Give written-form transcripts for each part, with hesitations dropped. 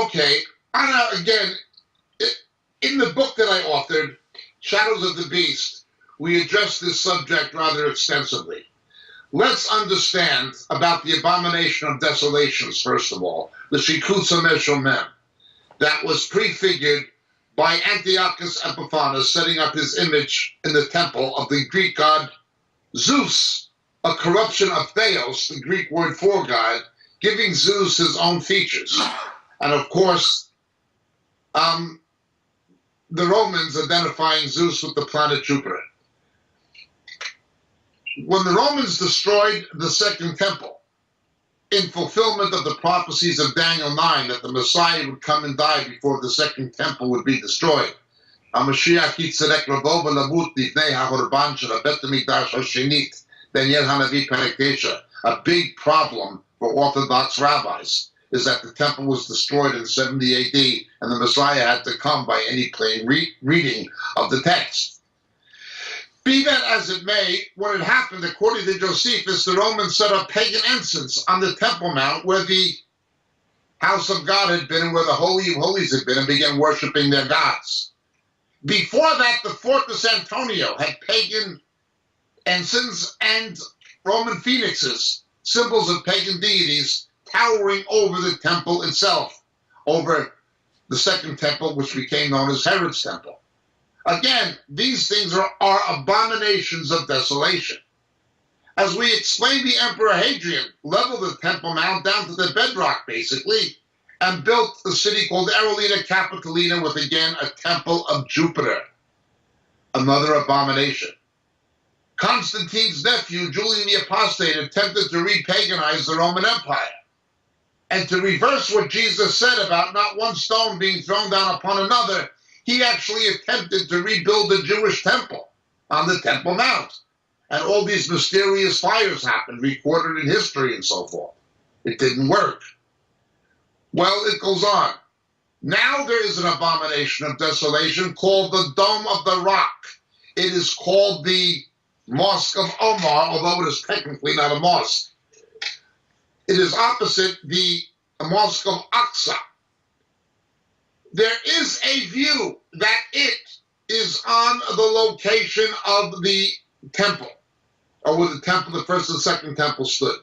Okay, again, in the book that I authored, Shadows of the Beast, we address this subject rather extensively. Let's understand about the abomination of desolations, first of all, the Shikutz HaMeshomem, that was prefigured by Antiochus Epiphanes setting up his image in the temple of the Greek god Zeus, a corruption of Theos, the Greek word for God, giving Zeus his own features. And of course, the Romans identifying Zeus with the planet Jupiter. When the Romans destroyed the Second Temple, in fulfillment of the prophecies of Daniel 9, that the Messiah would come and die before the Second Temple would be destroyed, a big problem for Orthodox rabbis is that the temple was destroyed in 70 AD and the Messiah had to come by any plain reading of the text. Be that as it may, when it happened, according to Josephus, the Romans set up pagan incense on the Temple Mount where the house of God had been and where the Holy of Holies had been, and began worshiping their gods. Before that, the Fortress Antonio had pagan ensigns and Roman phoenixes, symbols of pagan deities, towering over the temple itself, over the Second Temple, which became known as Herod's Temple. Again, these things are abominations of desolation. As we explained, the Emperor Hadrian leveled the Temple Mount down to the bedrock, basically, and built a city called Aerolina Capitolina with, again, a temple of Jupiter. Another abomination. Constantine's nephew, Julian the Apostate, attempted to repaganize the Roman Empire and to reverse what Jesus said about not one stone being thrown down upon another. He actually attempted to rebuild the Jewish temple on the Temple Mount. And all these mysterious fires happened, recorded in history and so forth. It didn't work. Well, it goes on. Now there is an abomination of desolation called the Dome of the Rock. It is called the Mosque of Omar, although it is technically not a mosque. It is opposite the Mosque of Aqsa. There is a view that it is on the location of the temple, or where the temple, the first and second temple stood.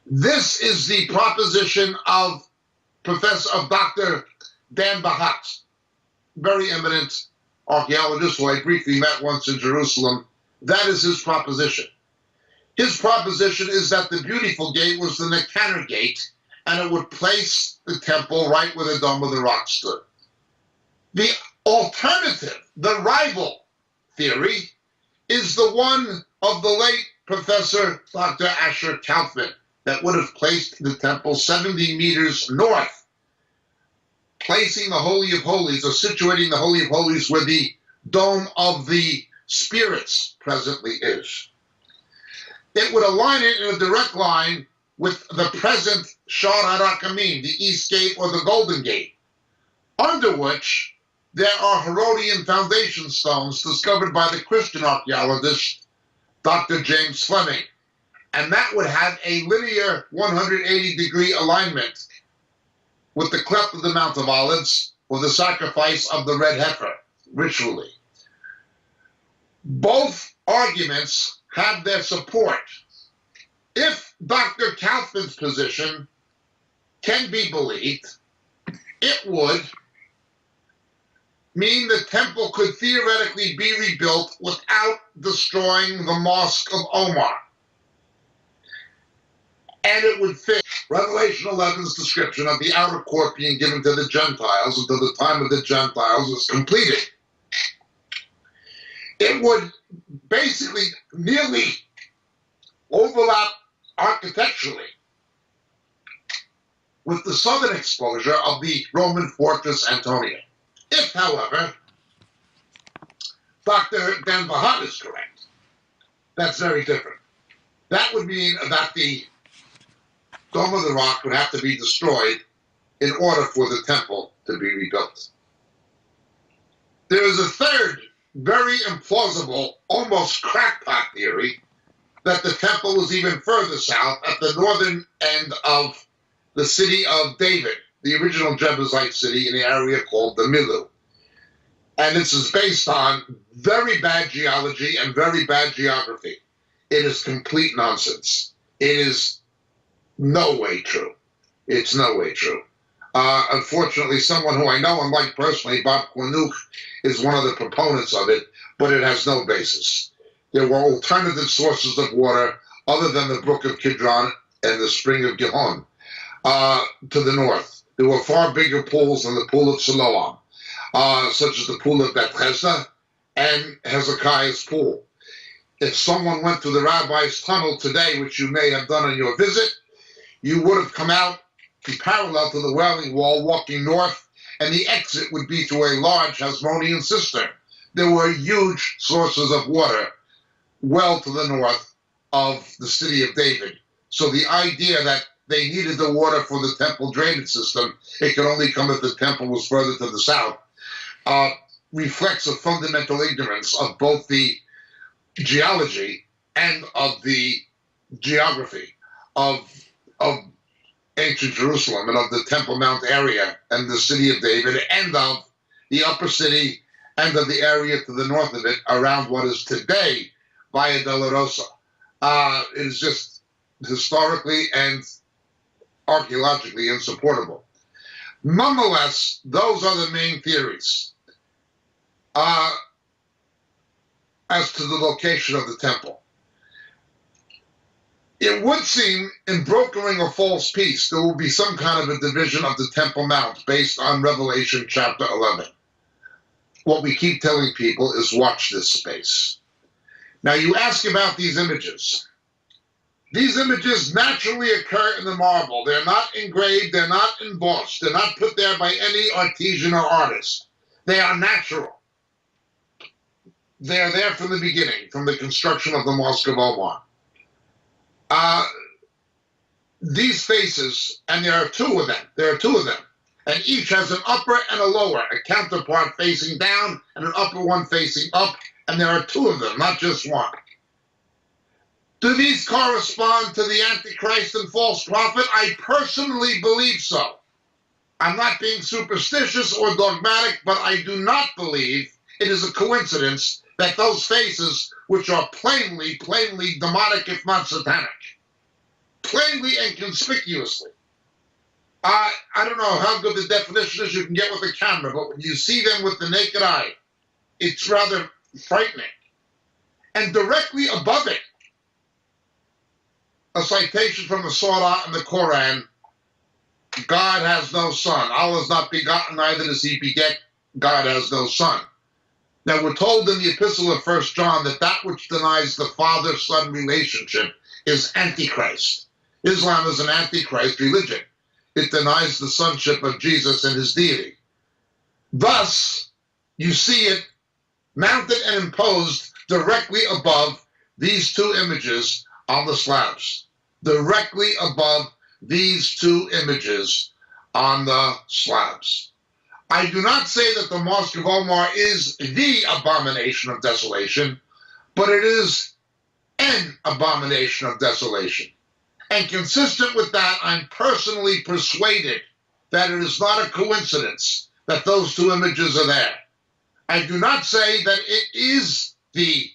This is the proposition of Dr. Dan Bahat, very eminent archaeologist who I briefly met once in Jerusalem. That is his proposition. His proposition is that the Beautiful Gate was the Nicanor Gate, and it would place the temple right where the Dome of the Rock stood. The alternative, the rival theory, is the one of the late Professor Dr. Asher Kaufman, that would have placed the temple 70 meters north, placing the Holy of Holies, or situating the Holy of Holies where the Dome of the Spirits presently is. It would align it in a direct line with the present Shar HaRakamim, the East Gate or the Golden Gate, under which there are Herodian foundation stones discovered by the Christian archaeologist, Dr. James Fleming. And that would have a linear 180-degree alignment with the cleft of the Mount of Olives, or the sacrifice of the red heifer, ritually. Both arguments have their support. If Dr. Kaufman's position can be believed, it would mean the temple could theoretically be rebuilt without destroying the Mosque of Omar. And it would fit Revelation 11's description of the outer court being given to the Gentiles until the time of the Gentiles is completed. It would basically nearly overlap architecturally with the southern exposure of the Roman fortress Antonia. If, however, Dr. Dan Bahat is correct, that's very different. That would mean that the Dome of the Rock would have to be destroyed in order for the temple to be rebuilt. There is a third, very implausible, almost crackpot theory that the temple was even further south at the northern end of the city of David, the original Jebusite city in the area called the Milu. And this is based on very bad geology and very bad geography. It is complete nonsense. It is no way true. It's no way true. Unfortunately, someone who I know and like personally, Bob Quinuk, is one of the proponents of it, but it has no basis. There were alternative sources of water other than the brook of Kidron and the spring of Gihon to the north. There were far bigger pools than the pool of Siloam, such as the pool of Bethesda and Hezekiah's pool. If someone went through the rabbi's tunnel today, which you may have done on your visit, you would have come out parallel to the Wailing Wall, walking north, and the exit would be through a large Hasmonean cistern. There were huge sources of water well to the north of the city of David. So the idea that they needed the water for the temple drainage system, it could only come if the temple was further to the south, reflects a fundamental ignorance of both the geology and of the geography of ancient Jerusalem and of the Temple Mount area and the city of David and of the upper city and of the area to the north of it around what is today Via Dolorosa. It is just historically and archaeologically insupportable. Nonetheless, those are the main theories as to the location of the temple. It would seem in brokering a false peace, there will be some kind of a division of the Temple Mount based on Revelation chapter 11. What we keep telling people is watch this space. Now you ask about these images. These images naturally occur in the marble. They're not engraved, they're not embossed, they're not put there by any artisan or artist. They are natural. They are there from the beginning, from the construction of the Mosque of Omar. These faces, and there are two of them, and each has an upper and a lower, a counterpart facing down and an upper one facing up, and there are two of them, not just one. Do these correspond to the Antichrist and false prophet? I personally believe so. I'm not being superstitious or dogmatic, but I do not believe it is a coincidence that those faces, which are plainly demonic, if not satanic, plainly and conspicuously. I don't know how good the definition is you can get with a camera, but when you see them with the naked eye, it's rather frightening. And directly above it, a citation from the Surah and the Quran, God has no son. Allah is not begotten, neither does he beget. God has no son. Now, we're told in the epistle of 1 John that which denies the father-son relationship is Antichrist. Islam is an Antichrist religion. It denies the sonship of Jesus and his deity. Thus, you see it mounted and imposed directly above these two images on the slabs. Directly above these two images on the slabs. I do not say that the Mosque of Omar is the abomination of desolation, but it is an abomination of desolation. And consistent with that, I'm personally persuaded that it is not a coincidence that those two images are there. I do not say that it is the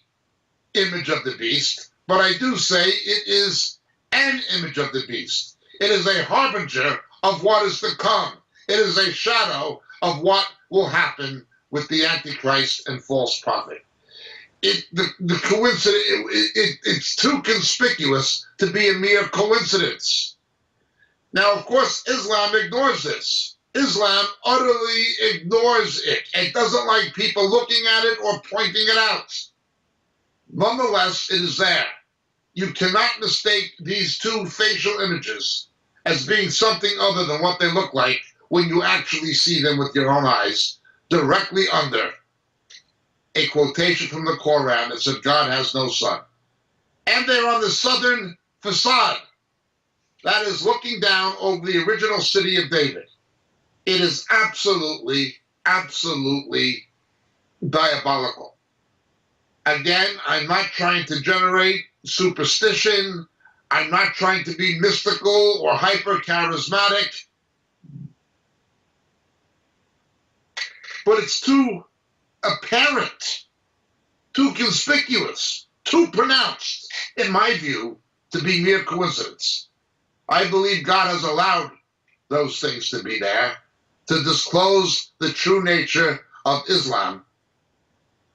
image of the beast, but I do say it is an image of the beast. It is a harbinger of what is to come. It is a shadow of what will happen with the Antichrist and false prophet. The coincidence, it's too conspicuous to be a mere coincidence. Now, of course, Islam ignores this. Islam utterly ignores it. It doesn't like people looking at it or pointing it out. Nonetheless, it is there. You cannot mistake these two facial images as being something other than what they look like when you actually see them with your own eyes, directly under a quotation from the Quran that said God has no son. And they're on the southern facade. That is looking down over the original city of David. It is absolutely diabolical. Again, I'm not trying to generate superstition. I'm not trying to be mystical or hyper-charismatic. But it's too apparent, too conspicuous, too pronounced, in my view, to be mere coincidence. I believe God has allowed those things to be there to disclose the true nature of Islam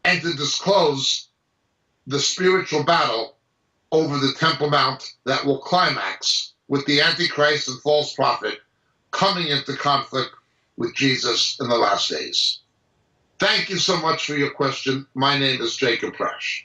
and to disclose the spiritual battle over the Temple Mount that will climax with the Antichrist and false prophet coming into conflict with Jesus in the last days. Thank you so much for your question. My name is Jacob Prasch.